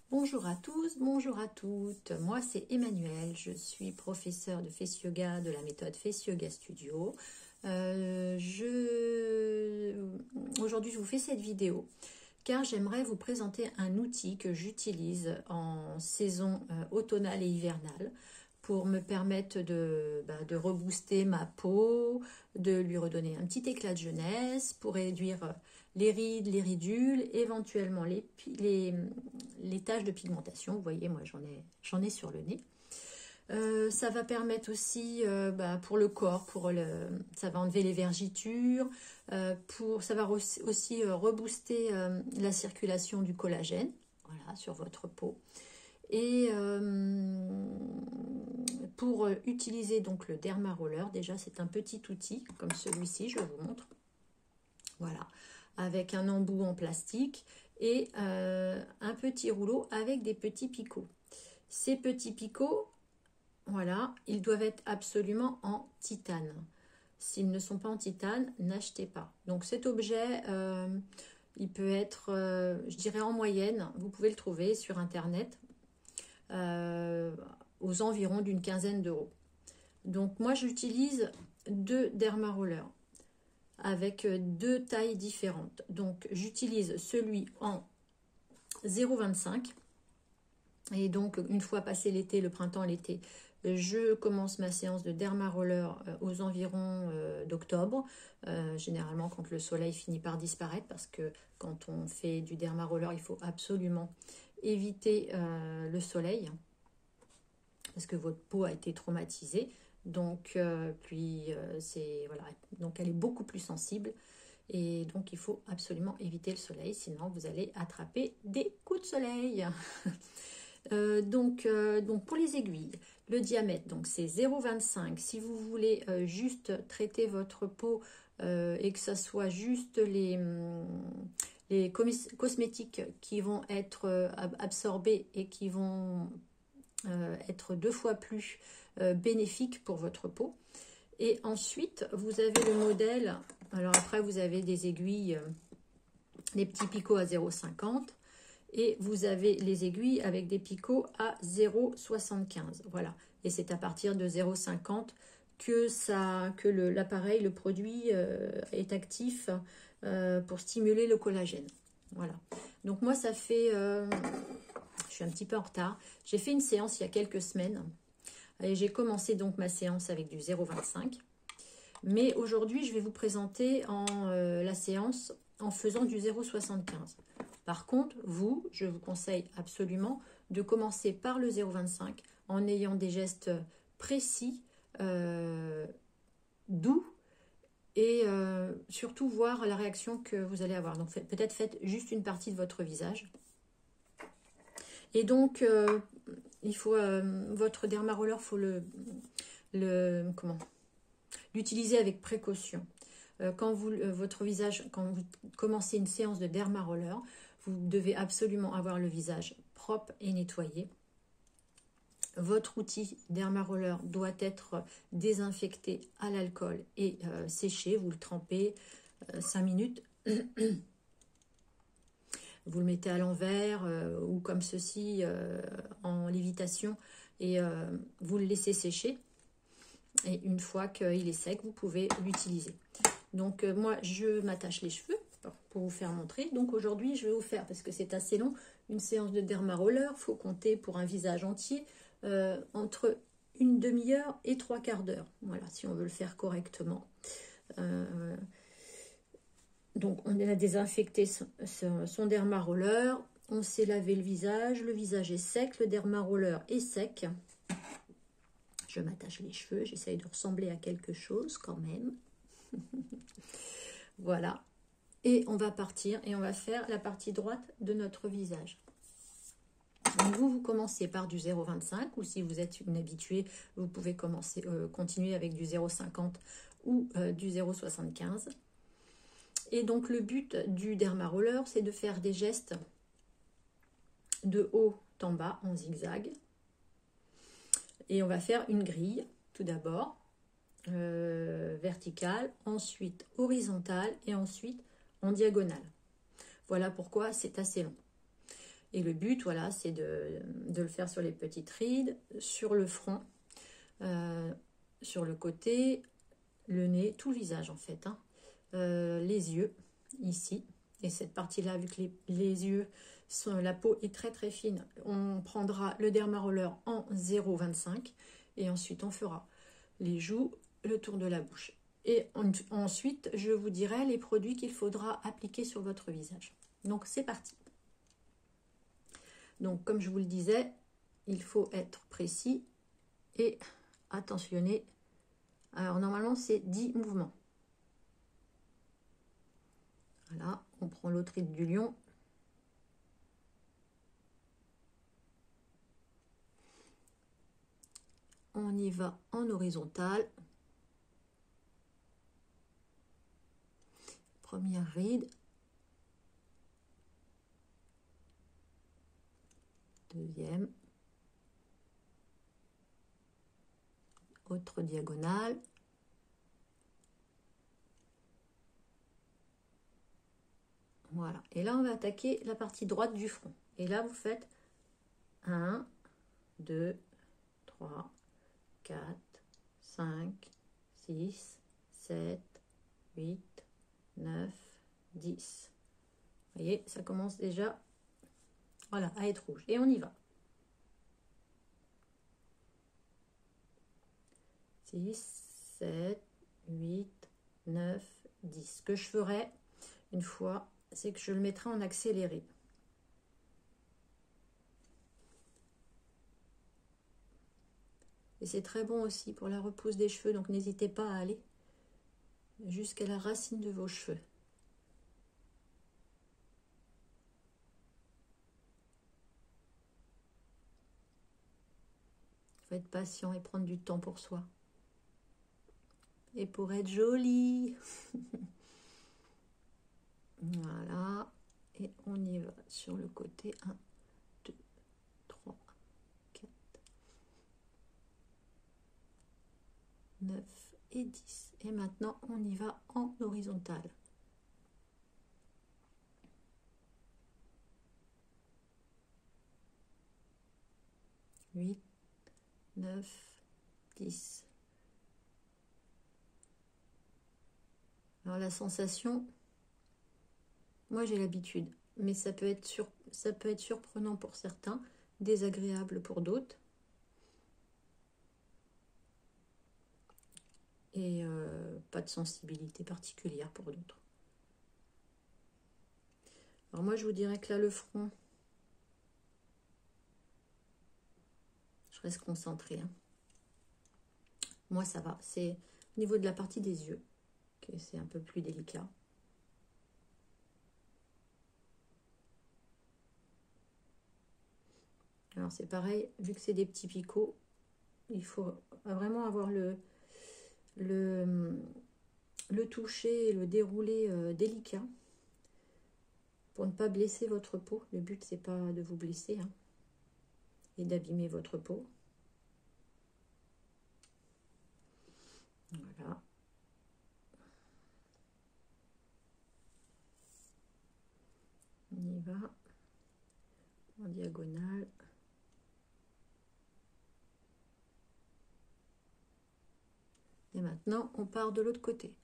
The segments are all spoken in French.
Bonjour à tous, bonjour à toutes. Moi, c'est Emmanuelle. Je suis professeure de Face Yoga de la méthode Face Yoga Studio. Aujourd'hui, je vous fais cette vidéo car j'aimerais vous présenter un outil que j'utilise en saison automnale et hivernale pour me permettre de rebooster ma peau, de lui redonner un petit éclat de jeunesse, pour réduire les rides, les ridules, éventuellement les taches de pigmentation. Vous voyez, moi j'en ai sur le nez. Ça va permettre aussi pour le corps, ça va enlever les vergitures, ça va aussi rebooster la circulation du collagène, voilà, sur votre peau. Et pour utiliser donc le Derma Roller, déjà c'est un petit outil comme celui-ci, je vous montre. Voilà, avec un embout en plastique et un petit rouleau avec des petits picots. Ces petits picots, voilà, ils doivent être absolument en titane. S'ils ne sont pas en titane, n'achetez pas. Donc cet objet, il peut être, je dirais en moyenne, vous pouvez le trouver sur internet, aux environs d'une quinzaine d'euros. Donc moi j'utilise 2 Derma Rollers avec 2 tailles différentes. Donc j'utilise celui en 0,25 et donc une fois passé l'été, le printemps, l'été, je commence ma séance de Derma Roller aux environs d'octobre, généralement quand le soleil finit par disparaître, parce que quand on fait du Derma Roller, il faut absolument éviter le soleil, parce que votre peau a été traumatisée. Donc, voilà, donc elle est beaucoup plus sensible. Et donc, il faut absolument éviter le soleil, sinon vous allez attraper des coups de soleil. Donc, pour les aiguilles, le diamètre, donc c'est 0,25. Si vous voulez juste traiter votre peau et que ça soit juste les cosmétiques qui vont être absorbés et qui vont être 2 fois plus bénéfiques pour votre peau. Et ensuite, vous avez le modèle. Alors après, vous avez des aiguilles, les petits picots à 0,50. Et vous avez les aiguilles avec des picots à 0,75. Voilà. Et c'est à partir de 0,50 que l'appareil, le produit est actif pour stimuler le collagène. Voilà. Donc moi, ça fait... je suis un petit peu en retard. J'ai fait une séance il y a quelques semaines. Et j'ai commencé donc ma séance avec du 0,25. Mais aujourd'hui, je vais vous présenter la séance en faisant du 0,75. Par contre, je vous conseille absolument de commencer par le 0,25 en ayant des gestes précis, doux et surtout voir la réaction que vous allez avoir. Donc peut-être faites juste une partie de votre visage. Et donc, il faut votre Derma Roller, il faut l'utiliser avec précaution. Quand vous commencez une séance de Derma Roller, vous devez absolument avoir le visage propre et nettoyé. Votre outil Derma Roller doit être désinfecté à l'alcool et séché. Vous le trempez 5 minutes. Vous le mettez à l'envers ou comme ceci en lévitation et vous le laissez sécher. Et une fois qu'il est sec, vous pouvez l'utiliser. Donc moi, je m'attache les cheveux pour vous faire montrer. Donc aujourd'hui, je vais vous faire, parce que c'est assez long, une séance de Derma Roller. Il faut compter pour un visage entier entre une demi-heure et 3/4 d'heure. Voilà, si on veut le faire correctement. Donc on a désinfecté son Derma Roller. On s'est lavé le visage est sec, le Derma Roller est sec. Je m'attache les cheveux, j'essaye de ressembler à quelque chose quand même. Voilà. Et on va partir et on va faire la partie droite de notre visage. Donc vous commencez par du 0,25 ou si vous êtes une habituée, vous pouvez continuer avec du 0,50 ou du 0,75. Et donc le but du Derma Roller, c'est de faire des gestes de haut en bas en zigzag. Et on va faire une grille tout d'abord, verticale, ensuite horizontale et ensuite en diagonale. Voilà pourquoi c'est assez long. Et le but, voilà, c'est de le faire sur les petites rides, sur le front, sur le côté, le nez, tout le visage en fait, hein. Les yeux, ici. Et cette partie-là, vu que les yeux, la peau est très très fine, on prendra le Dermaroller en 0,25 et ensuite on fera les joues, le tour de la bouche. Et ensuite, je vous dirai les produits qu'il faudra appliquer sur votre visage. Donc c'est parti. Donc comme je vous le disais, il faut être précis et attentionné. Alors normalement c'est 10 mouvements. Voilà, on prend l'autre ride du lion. On y va en horizontal. Première ride. Deuxième. Autre diagonale. Voilà. Et là, on va attaquer la partie droite du front. Et là, vous faites 1, 2, 3, 4, 5, 6, 7, 8, 9, 10. Vous voyez, ça commence déjà, voilà, à être rouge. Et on y va. 6, 7, 8, 9, 10. Ce que je ferai une fois, c'est que je le mettrai en accéléré. Et c'est très bon aussi pour la repousse des cheveux, donc n'hésitez pas à aller jusqu'à la racine de vos cheveux. Il faut être patient et prendre du temps pour soi. Et pour être jolie. Voilà. Et on y va sur le côté. 1, 2, 3, 4, 9 et 10. Et maintenant, on y va en horizontal. 8, 9, 10. Alors la sensation, moi j'ai l'habitude, mais ça peut être surprenant pour certains, désagréable pour d'autres. Et pas de sensibilité particulière pour d'autres. Alors moi je vous dirais que là le front, je reste concentrée, hein. Moi ça va, c'est au niveau de la partie des yeux que c'est un peu plus délicat. Alors c'est pareil, vu que c'est des petits picots, il faut vraiment avoir le toucher et le dérouler délicat pour ne pas blesser votre peau. Le but c'est pas de vous blesser, hein, et d'abîmer votre peau. Voilà. On y va en diagonale. Et maintenant, on part de l'autre côté.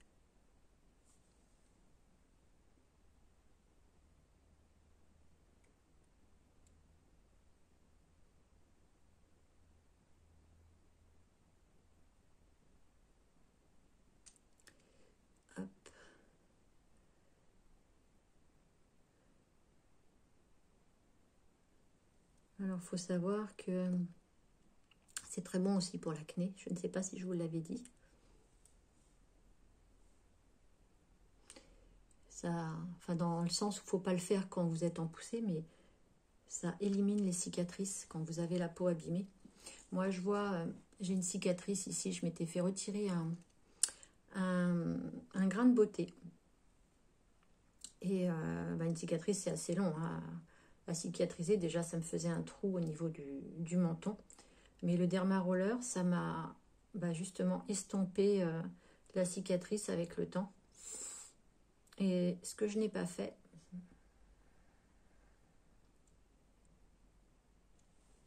Hop. Alors, il faut savoir que c'est très bon aussi pour l'acné. Je ne sais pas si je vous l'avais dit. Ça, enfin dans le sens où il ne faut pas le faire quand vous êtes en poussée, mais ça élimine les cicatrices quand vous avez la peau abîmée. Moi, je vois, j'ai une cicatrice ici. Je m'étais fait retirer un grain de beauté. Et une cicatrice, c'est assez long à cicatriser. Déjà, ça me faisait un trou au niveau du menton. Mais le Dermaroller, ça m'a justement estompé la cicatrice avec le temps. Et ce que je n'ai pas fait,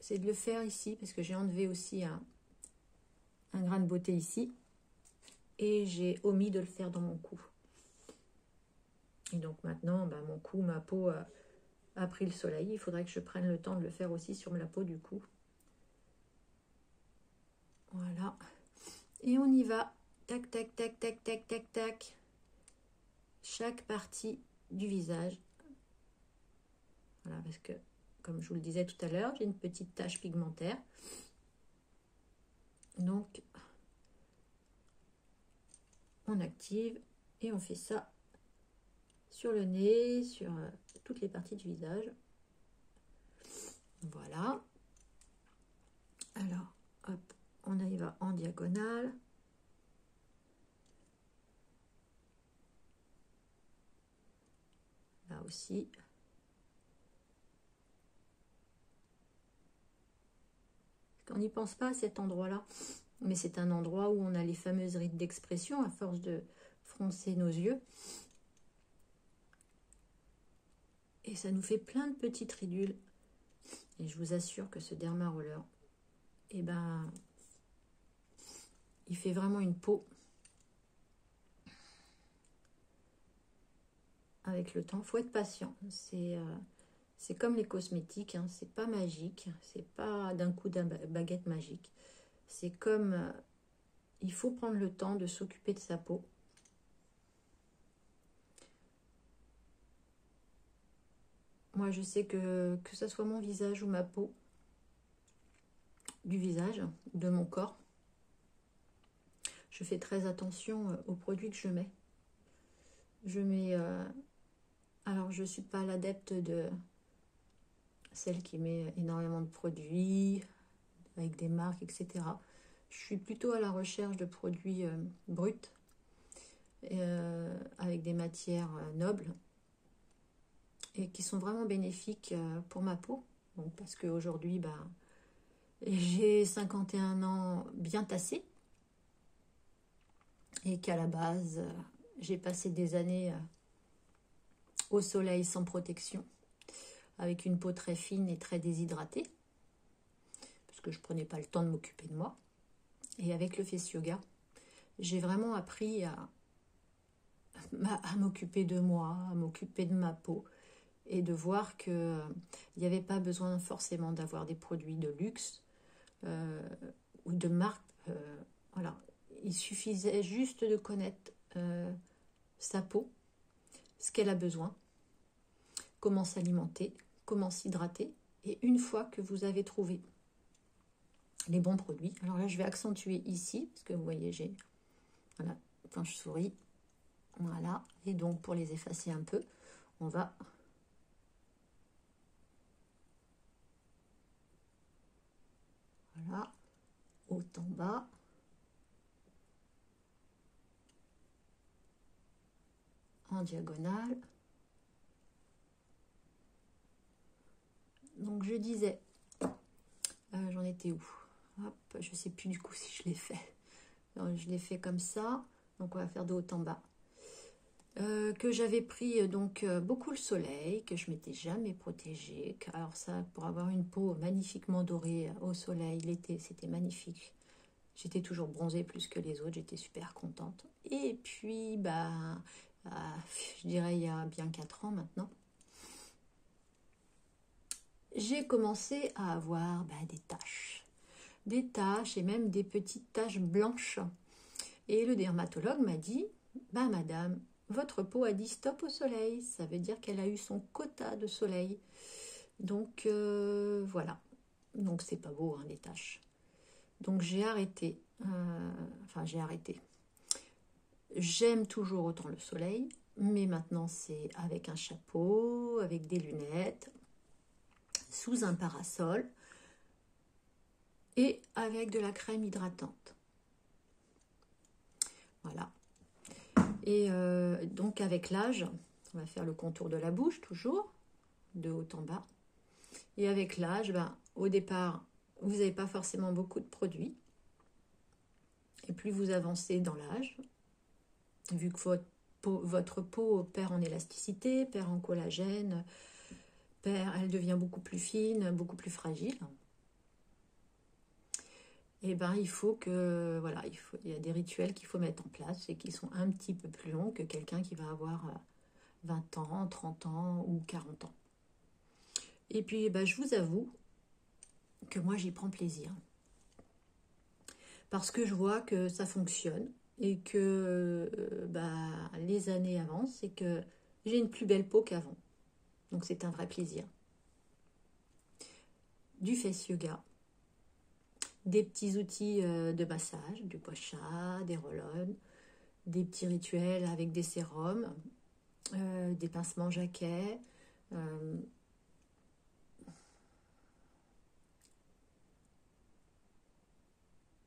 c'est de le faire ici, parce que j'ai enlevé aussi un grain de beauté ici. Et j'ai omis de le faire dans mon cou. Et donc maintenant, bah, mon cou, ma peau a pris le soleil. Il faudrait que je prenne le temps de le faire aussi sur la peau du cou. Voilà. Et on y va. Tac, tac, tac, tac, tac, tac, tac. Chaque partie du visage. Voilà, parce que, comme je vous le disais tout à l'heure, j'ai une petite tache pigmentaire. Donc, on active et on fait ça sur le nez, sur toutes les parties du visage. Voilà. Alors, hop, on y va en diagonale. Là aussi. On n'y pense pas à cet endroit-là, mais c'est un endroit où on a les fameuses rides d'expression à force de froncer nos yeux. Et ça nous fait plein de petites ridules. Et je vous assure que ce Derma Roller, eh ben, il fait vraiment une peau avec le temps. Il faut être patient. C'est comme les cosmétiques, hein. C'est pas magique. C'est pas d'un coup de baguette magique. C'est comme... il faut prendre le temps de s'occuper de sa peau. Moi, je sais que ce soit mon visage ou ma peau, du visage, de mon corps, je fais très attention aux produits que je mets. Je mets... alors, je ne suis pas l'adepte de celle qui met énormément de produits, avec des marques, etc. Je suis plutôt à la recherche de produits bruts, avec des matières nobles, et qui sont vraiment bénéfiques pour ma peau. Donc, parce qu'aujourd'hui, bah, j'ai 51 ans bien tassés, et qu'à la base, j'ai passé des années au soleil sans protection, avec une peau très fine et très déshydratée, parce que je ne prenais pas le temps de m'occuper de moi. Et avec le Face Yoga, j'ai vraiment appris à m'occuper de moi, à m'occuper de ma peau, et de voir qu'il n'y avait pas besoin forcément d'avoir des produits de luxe ou de marque. Voilà. Il suffisait juste de connaître sa peau, ce qu'elle a besoin, comment s'alimenter, comment s'hydrater. Et une fois que vous avez trouvé les bons produits, alors là je vais accentuer ici, parce que vous voyez, j'ai, voilà, quand je souris, voilà, et donc pour les effacer un peu, on va voilà, haut en bas, en diagonale. Donc je disais, j'en étais où? Hop, je sais plus du coup si je l'ai fait. Alors, je l'ai fait comme ça, donc on va faire de haut en bas. Que j'avais pris donc beaucoup le soleil, que je m'étais jamais protégée. Alors ça, pour avoir une peau magnifiquement dorée au soleil l'été, c'était magnifique. J'étais toujours bronzée plus que les autres, j'étais super contente. Et puis, bah, je dirais il y a bien 4 ans maintenant, j'ai commencé à avoir des taches. Des taches et même des petites taches blanches. Et le dermatologue m'a dit, bah madame, votre peau a dit stop au soleil. Ça veut dire qu'elle a eu son quota de soleil. Donc voilà. Donc c'est pas beau, hein, les taches. Donc j'ai arrêté. Enfin j'ai arrêté. J'aime toujours autant le soleil, mais maintenant c'est avec un chapeau, avec des lunettes, sous un parasol et avec de la crème hydratante. Voilà. Et donc avec l'âge, on va faire le contour de la bouche toujours, de haut en bas. Et avec l'âge, au départ, vous n'avez pas forcément beaucoup de produits. Et plus vous avancez dans l'âge, vu que votre peau perd en élasticité, perd en collagène, elle devient beaucoup plus fine, beaucoup plus fragile. et ben il faut que, voilà, il y a des rituels qu'il faut mettre en place et qui sont un petit peu plus longs que quelqu'un qui va avoir 20 ans, 30 ans ou 40 ans. Et puis, ben, je vous avoue que moi, j'y prends plaisir. Parce que je vois que ça fonctionne et que les années avancent et que j'ai une plus belle peau qu'avant. Donc, c'est un vrai plaisir. Du face yoga, des petits outils de massage, du gua sha, des roll-on, des petits rituels avec des sérums, des pincements jaquets,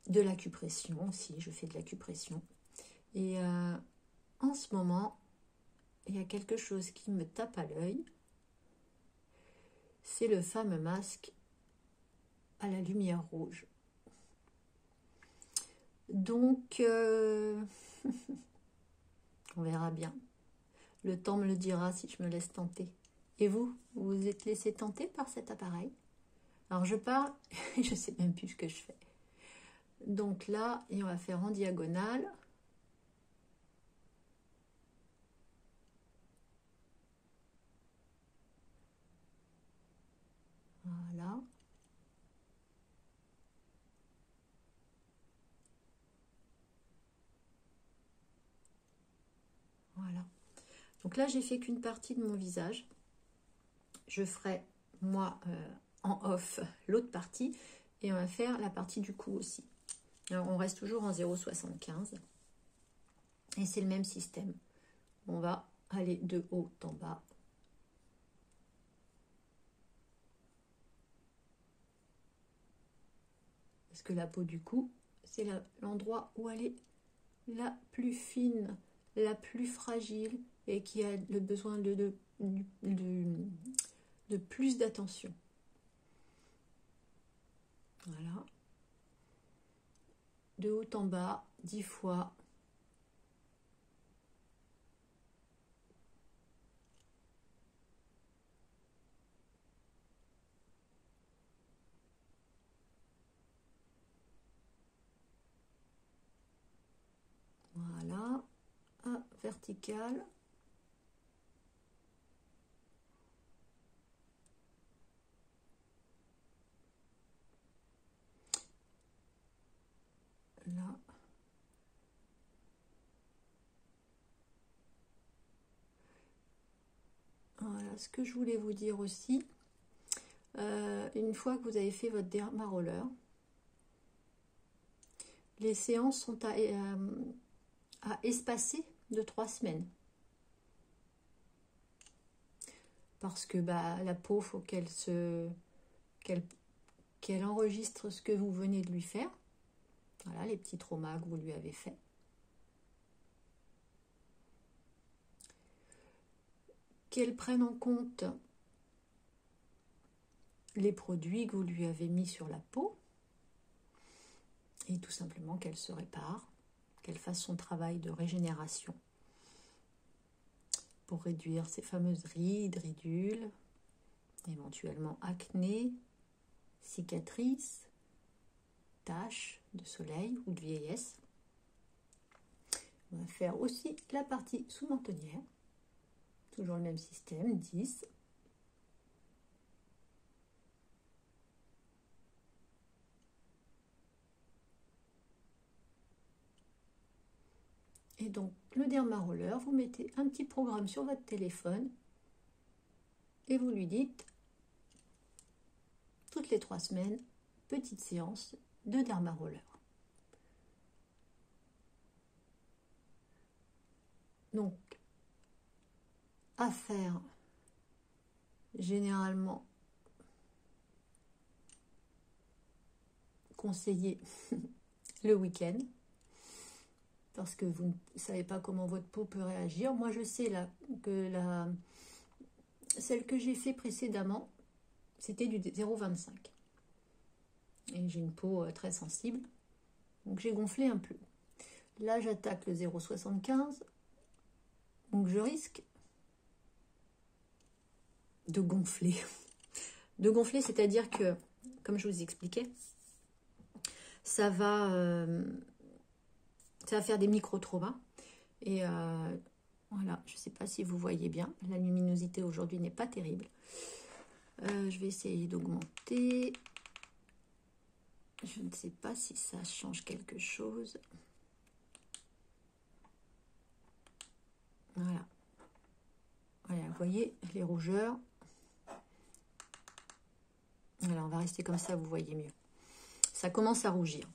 de l'acupression aussi, je fais de l'acupression. Et en ce moment, il y a quelque chose qui me tape à l'œil, c'est le fameux masque à la lumière rouge. Donc, on verra bien. Le temps me le dira si je me laisse tenter. Et vous, vous vous êtes laissé tenter par cet appareil? Alors je parle et je ne sais même plus ce que je fais. Donc là, et on va faire en diagonale. Voilà. Voilà. Donc là, j'ai fait qu'une partie de mon visage. Je ferai, moi, en off, l'autre partie. Et on va faire la partie du cou aussi. Alors, on reste toujours en 0,75. Et c'est le même système. On va aller de haut en bas. Parce que la peau du cou, c'est l'endroit où elle est la plus fine, la plus fragile et qui a le besoin de plus d'attention. Voilà. De haut en bas, 10 fois. Voilà. Ah, vertical. Là. Voilà, ce que je voulais vous dire aussi, une fois que vous avez fait votre derma roller, les séances sont à espacer de 3 semaines. Parce que la peau, il faut qu'elle enregistre ce que vous venez de lui faire. Voilà, les petits traumas que vous lui avez faits. Qu'elle prenne en compte les produits que vous lui avez mis sur la peau. Et tout simplement qu'elle se répare, qu'elle fasse son travail de régénération pour réduire ces fameuses rides, ridules, éventuellement acné, cicatrices, taches de soleil ou de vieillesse. On va faire aussi la partie sous-mentonnière, toujours le même système, 10. Et donc, le derma roller, vous mettez un petit programme sur votre téléphone et vous lui dites, toutes les 3 semaines, petite séance de derma roller. Donc, à faire généralement conseillé le week-end, parce que vous ne savez pas comment votre peau peut réagir. Moi, je sais là que celle que j'ai fait précédemment, c'était du 0,25. Et j'ai une peau très sensible, donc j'ai gonflé un peu. Là, j'attaque le 0,75, donc je risque de gonfler. De gonfler, c'est-à-dire que, comme je vous expliquais, ça va faire des micro-traumas. Et voilà, je ne sais pas si vous voyez bien. La luminosité aujourd'hui n'est pas terrible. Je vais essayer d'augmenter. Je ne sais pas si ça change quelque chose. Voilà. Voilà, vous voyez les rougeurs. Voilà, on va rester comme ça, vous voyez mieux. Ça commence à rougir.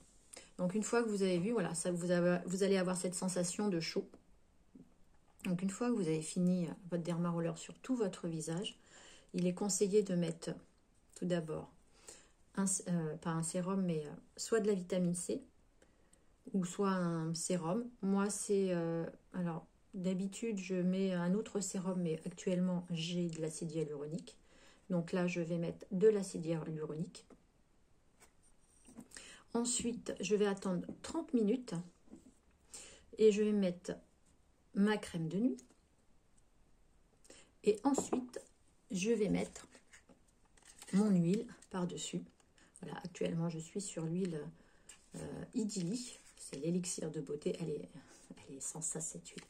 Donc une fois que vous avez vu, voilà, ça, vous allez avoir cette sensation de chaud. Donc une fois que vous avez fini votre Dermaroller sur tout votre visage, il est conseillé de mettre tout d'abord, pas un sérum, mais soit de la vitamine C, ou soit un sérum. Moi, c'est... alors, d'habitude, je mets un autre sérum, mais actuellement, j'ai de l'acide hyaluronique. Donc là, je vais mettre de l'acide hyaluronique. Ensuite, je vais attendre 30 minutes et je vais mettre ma crème de nuit. Et ensuite, je vais mettre mon huile par-dessus. Voilà, actuellement, je suis sur l'huile Idili. C'est l'élixir de beauté. Elle est sans ça, cette huile.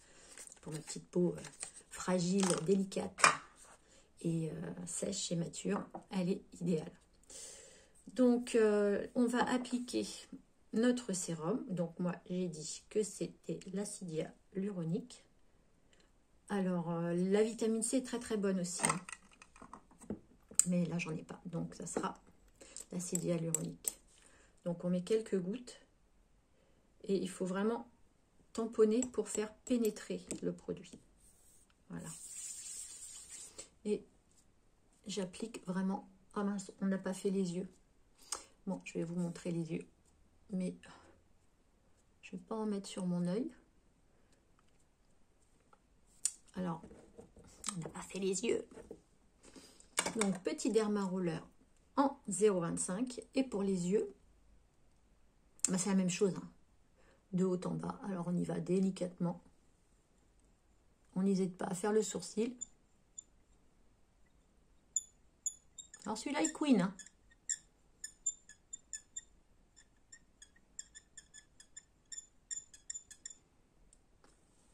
Pour ma petite peau fragile, délicate et sèche et mature, elle est idéale. Donc, on va appliquer notre sérum. Donc, moi, j'ai dit que c'était l'acide hyaluronique. Alors, la vitamine C est très très bonne aussi. Hein. Mais là, j'en ai pas. Donc, ça sera l'acide hyaluronique. Donc, on met quelques gouttes. Et il faut vraiment tamponner pour faire pénétrer le produit. Voilà. Et j'applique vraiment... Ah mince, on n'a pas fait les yeux. Bon, je vais vous montrer les yeux. Mais je ne vais pas en mettre sur mon œil. Alors, on n'a pas fait les yeux. Donc, petit Dermaroller en 0,25. Et pour les yeux, bah, c'est la même chose. Hein. De haut en bas. Alors, on y va délicatement. On n'hésite pas à faire le sourcil. Alors, celui-là, il queen. Hein.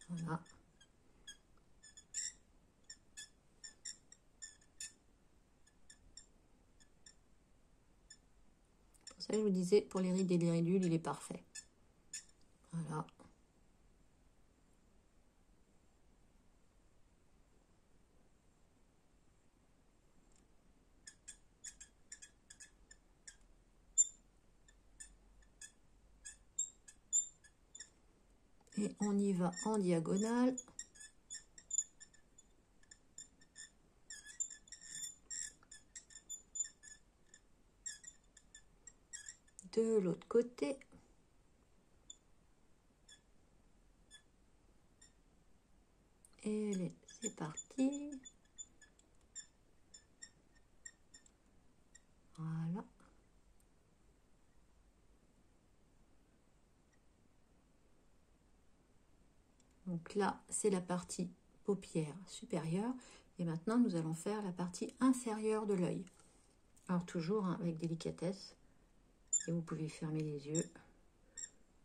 Voilà. Pour ça, je vous disais, pour les rides et les ridules, il est parfait. Voilà. Et on y va en diagonale. De l'autre côté. Et c'est parti. Voilà. Donc là, c'est la partie paupière supérieure. Et maintenant, nous allons faire la partie inférieure de l'œil. Alors toujours hein, avec délicatesse. Et vous pouvez fermer les yeux.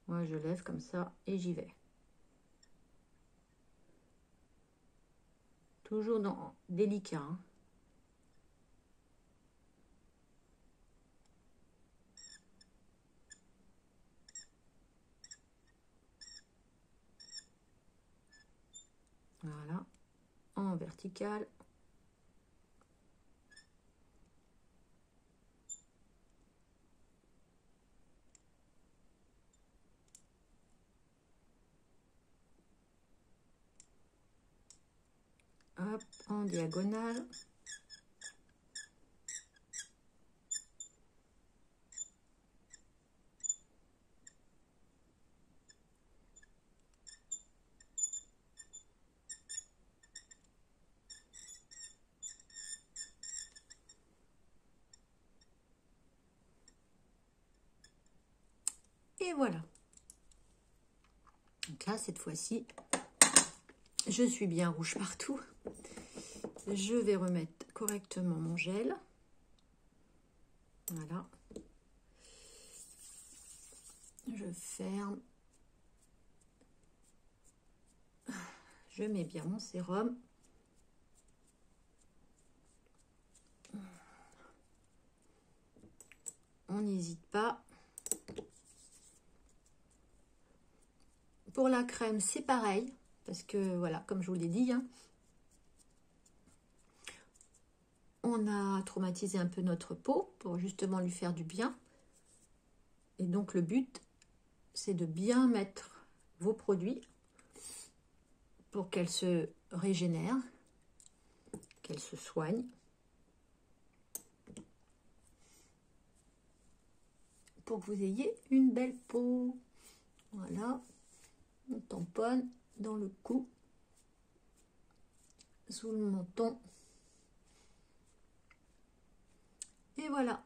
Moi, je lève comme ça et j'y vais. Toujours dans délicat. Hein. Voilà. En vertical. Hop, en diagonale. Et voilà. Donc là, cette fois-ci, je suis bien rouge partout. Je vais remettre correctement mon gel. Voilà. ferme. Je mets bien mon sérum. On n'hésite pas. Pour la crème, c'est pareil. Parce que, voilà, comme je vous l'ai dit, hein, on a traumatisé un peu notre peau pour justement lui faire du bien. Et donc, le but, c'est de bien mettre vos produits pour qu'elle se régénère, qu'elle se soigne. Pour que vous ayez une belle peau. Voilà. On tamponne dans le cou, sous le menton. Et voilà.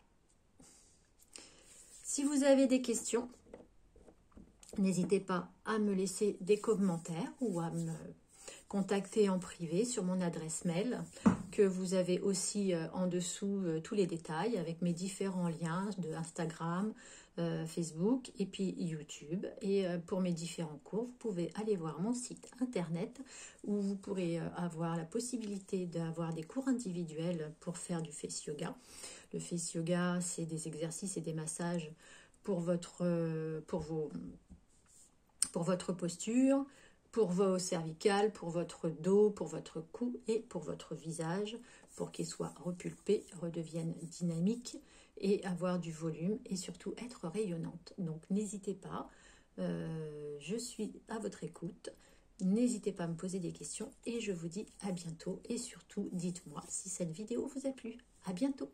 Si vous avez des questions, n'hésitez pas à me laisser des commentaires ou à me contacter en privé sur mon adresse mail, que vous avez aussi en dessous tous les détails avec mes différents liens de Instagram, Facebook et puis YouTube. Et pour mes différents cours, vous pouvez aller voir mon site internet où vous pourrez avoir la possibilité d'avoir des cours individuels pour faire du face yoga. Le face yoga, c'est des exercices et des massages pour votre posture, pour vos cervicales, pour votre dos, pour votre cou et pour votre visage, pour qu'il soit repulpé, redevienne dynamique et avoir du volume et surtout être rayonnante. Donc n'hésitez pas, je suis à votre écoute. N'hésitez pas à me poser des questions et je vous dis à bientôt. Et surtout, dites-moi si cette vidéo vous a plu. À bientôt.